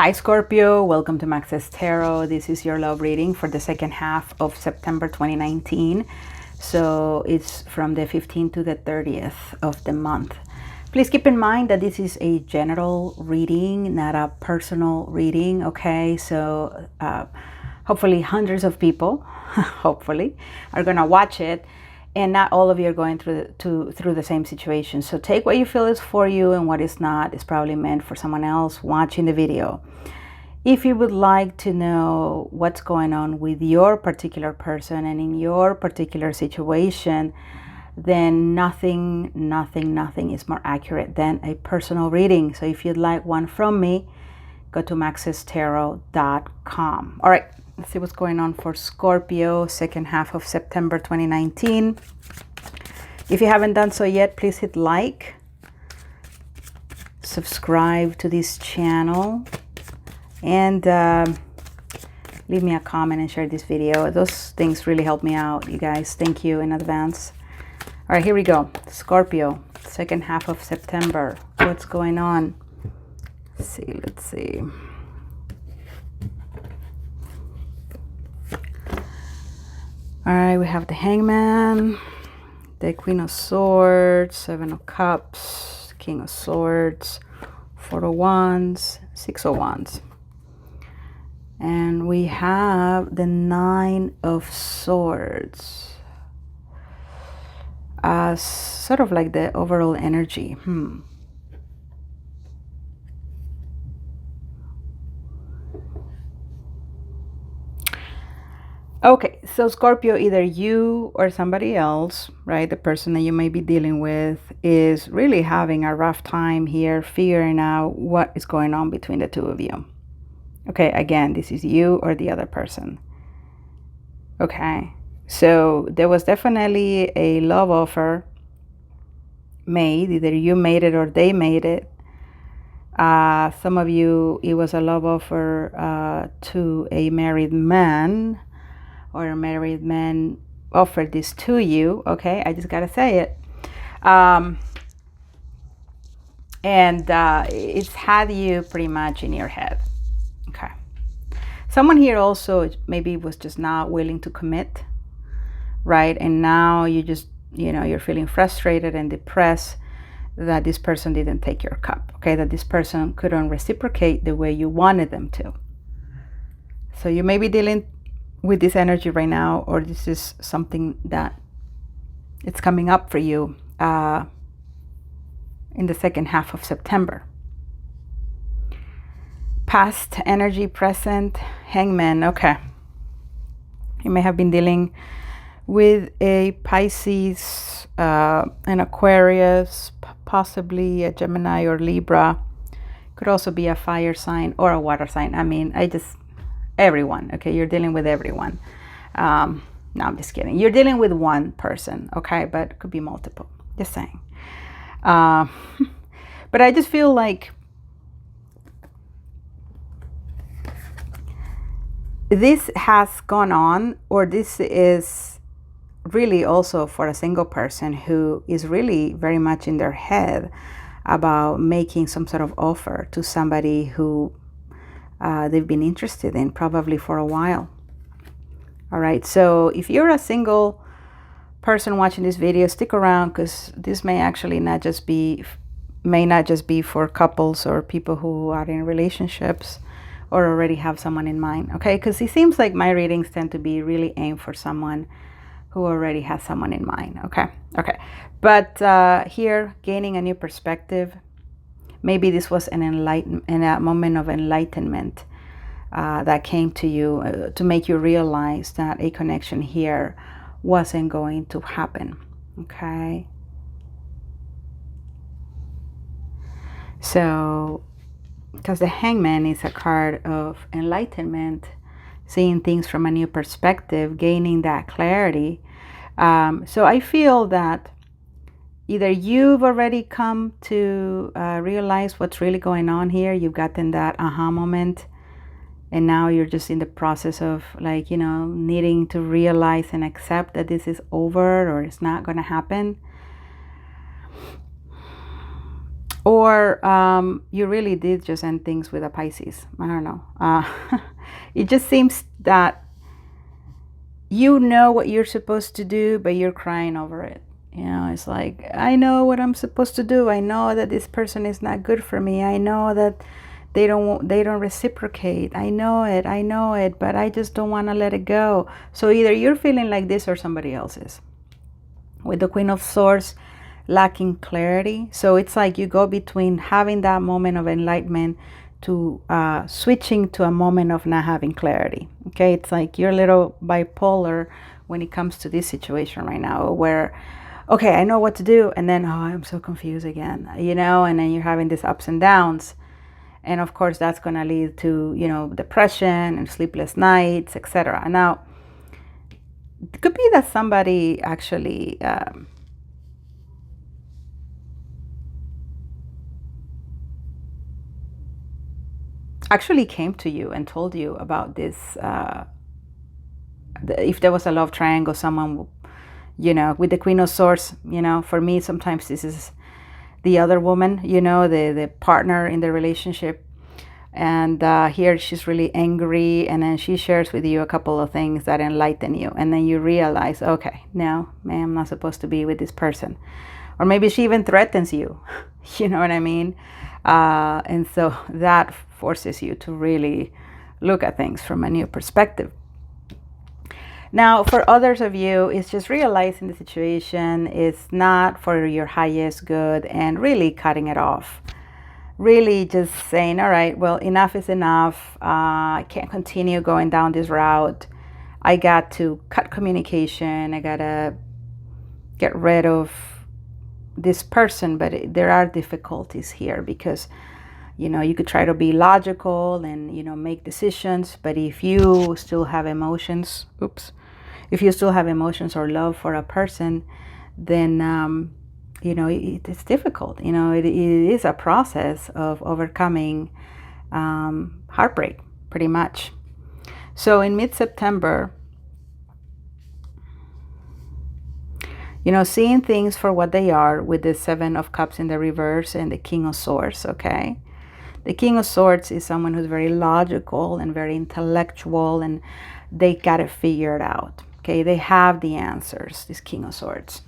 Hi Scorpio, welcome to Max's Tarot. This is your love reading for the second half of September 2019. So it's from the 15th to the 30th of the month. Please keep in mind that this is a general reading, not a personal reading, okay? So hopefully hundreds of people, hopefully, are gonna watch it, and not all of you are going through the same situation. So take what you feel is for you, and what is not is probably meant for someone else watching the video. If you would like to know what's going on with your particular person and in your particular situation, then nothing is more accurate than a personal reading. So if you'd like one from me, go to maxestarot.com. All right. Let's see what's going on for Scorpio, second half of September 2019. If you haven't done so yet, please hit like, subscribe to this channel, and leave me a comment and share this video. Those things really help me out, you guys. Thank you in advance. All right, here we go. Scorpio, second half of September. What's going on? Let's see. All right, we have the Hangman, the Queen of Swords, Seven of Cups, King of Swords, Four of Wands, Six of Wands. And we have the Nine of Swords as sort of like the overall energy. Okay, so Scorpio, either you or somebody else, right, the person that you may be dealing with, is really having a rough time here figuring out what is going on between the two of you. Okay, again, this is you or the other person. Okay, so there was definitely a love offer made. Either you made it or they made it. Some of you, it was a love offer to a married man, or a married man offered this to you. Okay, I just gotta say it. And it's had you pretty much in your head. Okay, someone here also maybe was just not willing to commit, right? And now you just, you're feeling frustrated and depressed that this person didn't take your cup. Okay, that this person couldn't reciprocate the way you wanted them to. So you may be dealing with this energy right now, or this is something that it's coming up for you in the second half of September. Past energy, present, Hangman. Okay, you may have been dealing with a Pisces, an Aquarius, possibly a Gemini or Libra. Could also be a fire sign or a water sign. I mean, everyone. Okay, you're dealing with everyone. No, I'm just kidding. You're dealing with one person, okay, but it could be multiple. Just saying. But I just feel like this has gone on, or this is really also for a single person who is really very much in their head about making some sort of offer to somebody who they've been interested in, probably for a while. All right, so if you're a single person watching this video, stick around, because this may actually not just be for couples or people who are in relationships or already have someone in mind. Okay, because it seems like my readings tend to be really aimed for someone who already has someone in mind. Okay, but here, gaining a new perspective. Maybe this was a moment of enlightenment that came to you to make you realize that a connection here wasn't going to happen. Okay. So, because the Hangman is a card of enlightenment, seeing things from a new perspective, gaining that clarity. So I feel that either you've already come to realize what's really going on here. You've gotten that aha moment, and now you're just in the process of, like, needing to realize and accept that this is over or it's not going to happen. Or you really did just end things with a Pisces. I don't know. It just seems that you know what you're supposed to do, but you're crying over it. You know, it's like, I know what I'm supposed to do. I know that this person is not good for me. I know that they don't reciprocate. I know it, but I just don't want to let it go. So either you're feeling like this or somebody else is. With the Queen of Swords, lacking clarity. So it's like you go between having that moment of enlightenment to switching to a moment of not having clarity. Okay, it's like you're a little bipolar when it comes to this situation right now, where, okay, I know what to do, and then, oh, I'm so confused again, you know, and then you're having these ups and downs. And of course, that's going to lead to, you know, depression and sleepless nights, etc. Now, it could be that somebody actually came to you and told you about this. If there was a love triangle, someone, you know, with the Queen of Swords, you know, for me, sometimes this is the other woman, you know, the partner in the relationship. And here she's really angry, and then she shares with you a couple of things that enlighten you, and then you realize, okay, no, man, I'm not supposed to be with this person. Or maybe she even threatens you. You know what I mean? And so that forces you to really look at things from a new perspective. Now, for others of you, it's just realizing the situation is not for your highest good and really cutting it off. Really just saying, all right, well, enough is enough. I can't continue going down this route. I got to cut communication. I got to get rid of this person. But there are difficulties here because, you know, you could try to be logical and, you know, make decisions. But if you still have emotions, if you still have emotions or love for a person, then, you know, it's difficult. You know, it is a process of overcoming heartbreak, pretty much. So in mid-September, you know, seeing things for what they are with the Seven of Cups in the reverse and the King of Swords, okay? The King of Swords is someone who's very logical and very intellectual, and they got it figured out. Okay, they have the answers, this King of Swords.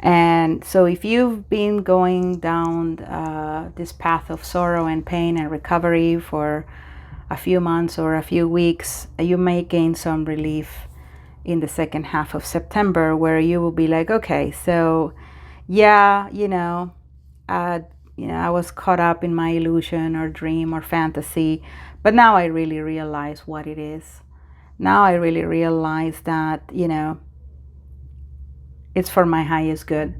And so if you've been going down this path of sorrow and pain and recovery for a few months or a few weeks, you may gain some relief in the second half of September, where you will be like, okay, so yeah, I was caught up in my illusion or dream or fantasy, but now I really realize what it is. Now I really realize that, you know, it's for my highest good.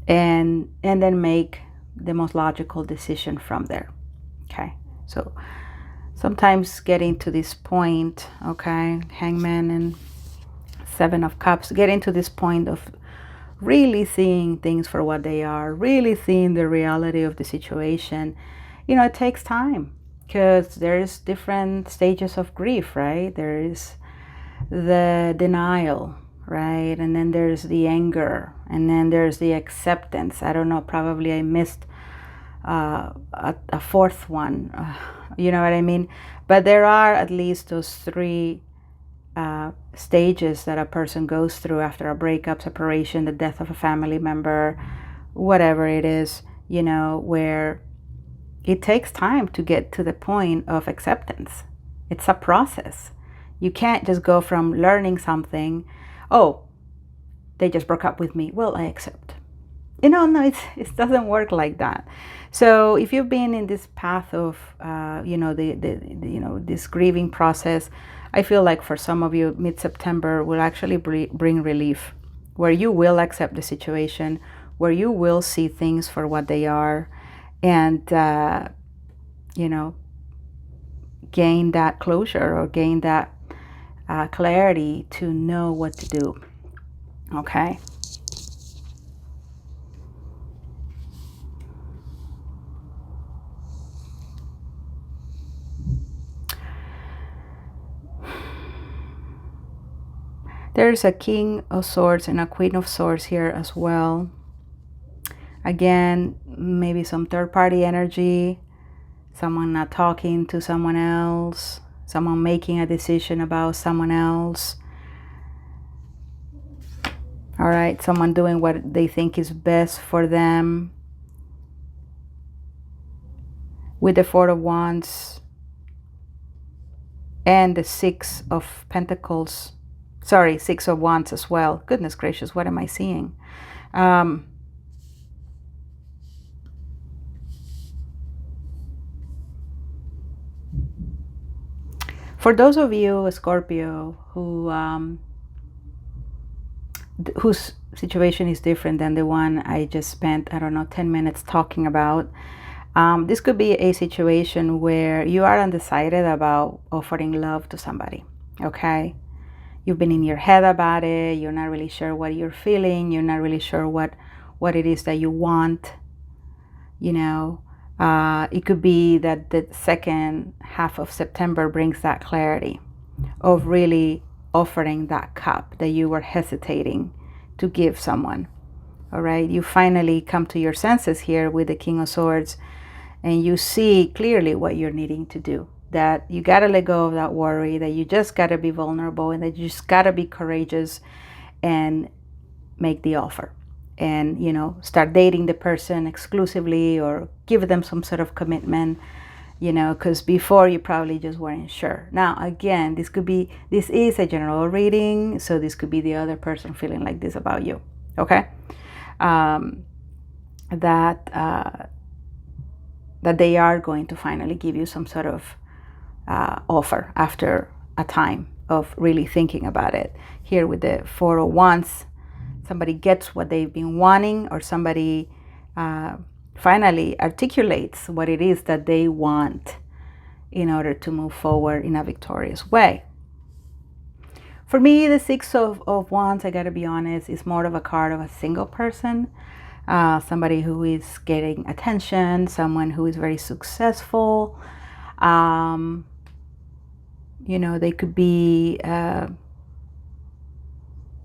And then make the most logical decision from there. Okay. So sometimes getting to this point, okay, Hangman and Seven of Cups, getting to this point of really seeing things for what they are, really seeing the reality of the situation, you know, it takes time. Because there's different stages of grief, right? There is the denial, right? And then there's the anger, and then there's the acceptance. I don't know, probably I missed a fourth one, you know what I mean? But there are at least those three stages that a person goes through after a breakup, separation, the death of a family member, whatever it is, you know, where it takes time to get to the point of acceptance. It's a process. You can't just go from learning something, oh, they just broke up with me, well, I accept. You know, no, it doesn't work like that. So if you've been in this path of, you know, this grieving process, I feel like for some of you, mid-September will actually bring relief, where you will accept the situation, where you will see things for what they are, and you know, gain that closure or gain that clarity to know what to do. Okay. There's a King of Swords and a Queen of Swords here as well. Again, maybe some third-party energy, someone not talking to someone else, someone making a decision about someone else. All right, someone doing what they think is best for them. With the Four of Wands and the Six of Pentacles. Sorry, Six of Wands as well. Goodness gracious, what am I seeing? For those of you, Scorpio, whose situation is different than the one I just spent, I don't know, 10 minutes talking about, this could be a situation where you are undecided about offering love to somebody, okay? You've been in your head about it. You're not really sure what you're feeling. You're not really sure what it is that you want, you know. It could be that the second half of September brings that clarity of really offering that cup that you were hesitating to give someone. All right, you finally come to your senses here with the King of Swords, and you see clearly what you're needing to do, that you got to let go of that worry, that you just got to be vulnerable, and that you just got to be courageous and make the offer. And, you know, start dating the person exclusively or give them some sort of commitment, you know, because before you probably just weren't sure. Now, again, this is a general reading, so this could be the other person feeling like this about you, okay? That they are going to finally give you some sort of offer after a time of really thinking about it. Here with the Four of Wands, somebody gets what they've been wanting, or somebody finally articulates what it is that they want in order to move forward in a victorious way. For me, the Six of Wands, I gotta be honest, is more of a card of a single person, somebody who is getting attention, someone who is very successful. You know, they could be,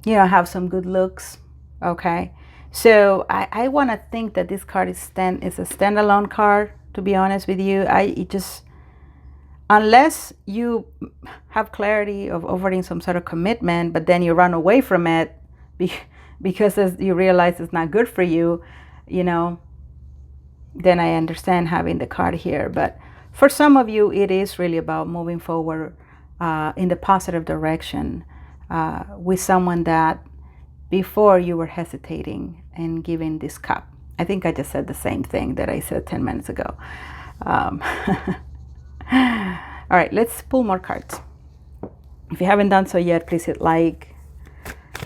you know, have some good looks, okay? So I want to think that this card is a standalone card, to be honest with you. Unless you have clarity of offering some sort of commitment, but then you run away from it because you realize it's not good for you, you know, then I understand having the card here. But for some of you, it is really about moving forward in the positive direction with someone that before you were hesitating and giving this cup. I think I just said the same thing that I said 10 minutes ago. All right, let's pull more cards. If you haven't done so yet, please hit like.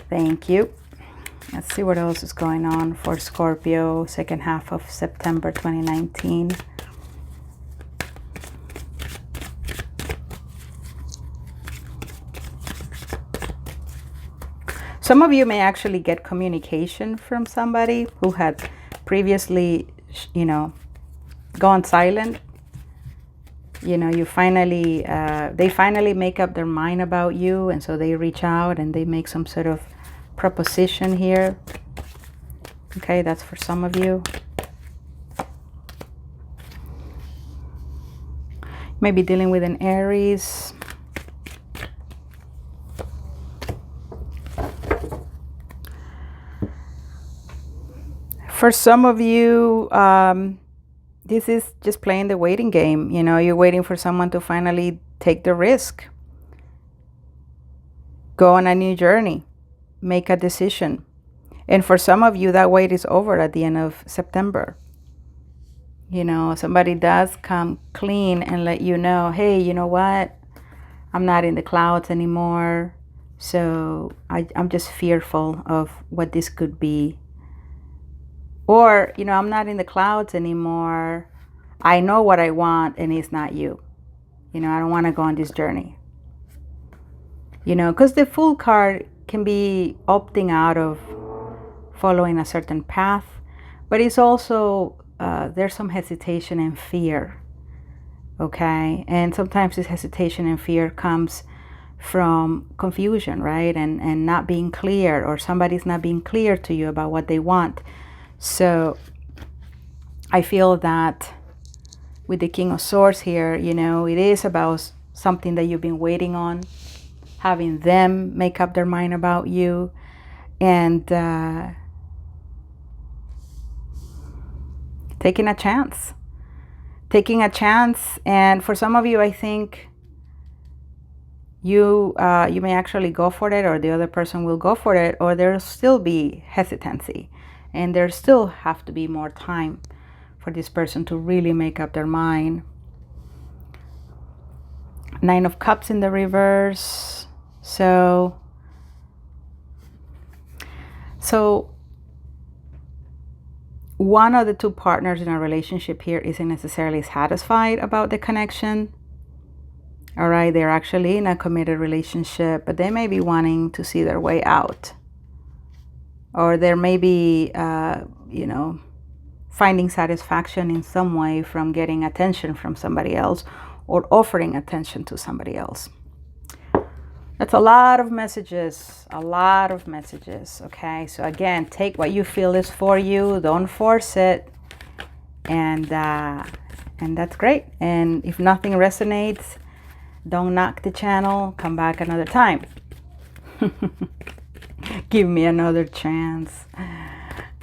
Thank you. Let's see what else is going on for Scorpio, second half of September 2019. Some of you may actually get communication from somebody who had previously, you know, gone silent. You know, they finally make up their mind about you, and so they reach out and they make some sort of proposition here. Okay, that's for some of you. Maybe dealing with an Aries. For some of you, this is just playing the waiting game. You know, you're waiting for someone to finally take the risk, go on a new journey, make a decision. And for some of you, that wait is over at the end of September. You know, somebody does come clean and let you know, hey, you know what? I'm not in the clouds anymore. So I'm just fearful of what this could be. Or, you know, I'm not in the clouds anymore. I know what I want, and it's not you. You know, I don't want to go on this journey. You know, because the Fool card can be opting out of following a certain path, but it's also, there's some hesitation and fear. Okay? And sometimes this hesitation and fear comes from confusion, right? And not being clear, or somebody's not being clear to you about what they want. So I feel that with the King of Swords here, you know, it is about something that you've been waiting on, having them make up their mind about you, and taking a chance. And for some of you, I think you may actually go for it, or the other person will go for it, or there'll still be hesitancy, and there still have to be more time for this person to really make up their mind. Nine of Cups in the reverse. So one of the two partners in a relationship here isn't necessarily satisfied about the connection. All right, they're actually in a committed relationship, but they may be wanting to see their way out. Or there may be, you know, finding satisfaction in some way from getting attention from somebody else or offering attention to somebody else. That's a lot of messages, okay? So again, take what you feel is for you, don't force it, and that's great. And if nothing resonates, don't knock the channel, come back another time. Give me another chance.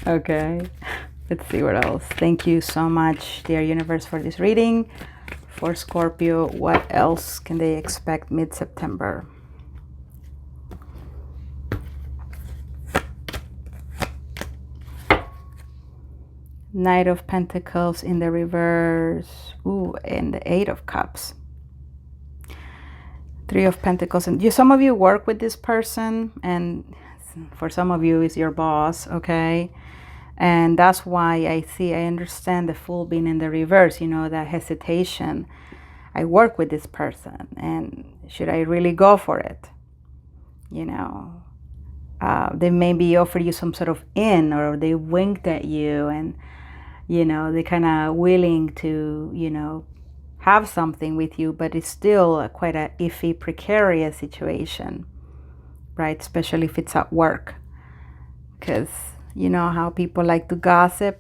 Okay, let's see what else. Thank you so much, dear universe, for this reading. For Scorpio, what else can they expect mid-September? Knight of Pentacles in the reverse. Ooh, and the Eight of Cups. Three of Pentacles. And some of you work with this person, and for some of you is your boss, okay? And that's why I understand the Fool being in the reverse, you know, that hesitation. I work with this person, and should I really go for it? You know, they maybe offer you some sort of in, or they winked at you, and you know, they're kind of willing to, you know, have something with you, but it's still quite a iffy, precarious situation, right? Especially if it's at work, because you know how people like to gossip,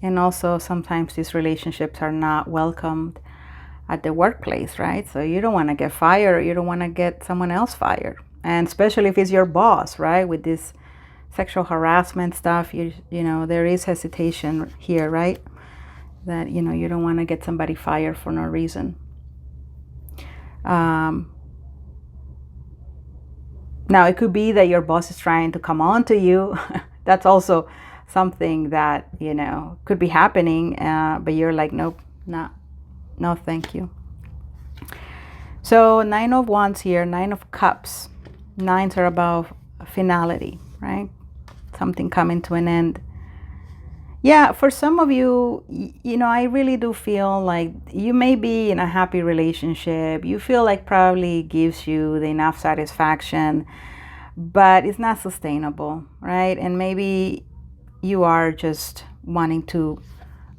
and also sometimes these relationships are not welcomed at the workplace, right? So you don't want to get fired, or you don't want to get someone else fired, and especially if it's your boss, right? With this sexual harassment stuff, you know, there is hesitation here, right? That, you know, you don't want to get somebody fired for no reason. Now, it could be that your boss is trying to come on to you. That's also something that, you know, could be happening, but you're like, nope, no, thank you. So 9 of Wands here, 9 of Cups. Nines are about finality, right? Something coming to an end. Yeah, for some of you, you know, I really do feel like you may be in a happy relationship. You feel like probably gives you the enough satisfaction, but it's not sustainable, right? And maybe you are just wanting to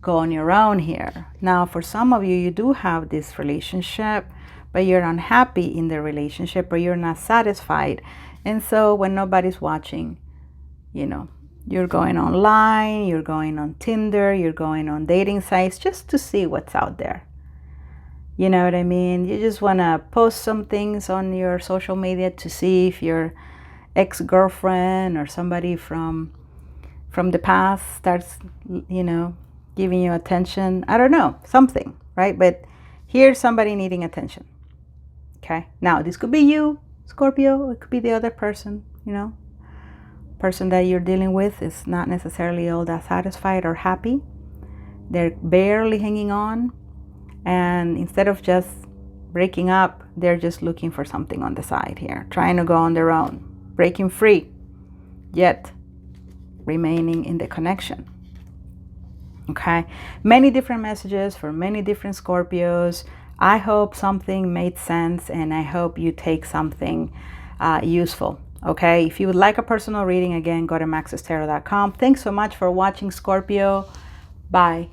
go on your own here. Now, for some of you, you do have this relationship, but you're unhappy in the relationship, or you're not satisfied. And so when nobody's watching, you know, you're going online, you're going on Tinder, you're going on dating sites just to see what's out there. You know what I mean? You just want to post some things on your social media to see if your ex-girlfriend or somebody from the past starts, you know, giving you attention. I don't know, something, right? But here's somebody needing attention. Okay? Now, this could be you, Scorpio. It could be the other person, you know. Person that you're dealing with is not necessarily all that satisfied or happy. They're barely hanging on, and instead of just breaking up, they're just looking for something on the side here, trying to go on their own, breaking free, yet remaining in the connection. Okay, many different messages for many different Scorpios. I hope something made sense, and I hope you take something useful. Okay, if you would like a personal reading, again, go to maxestarot.com. Thanks so much for watching, Scorpio. Bye.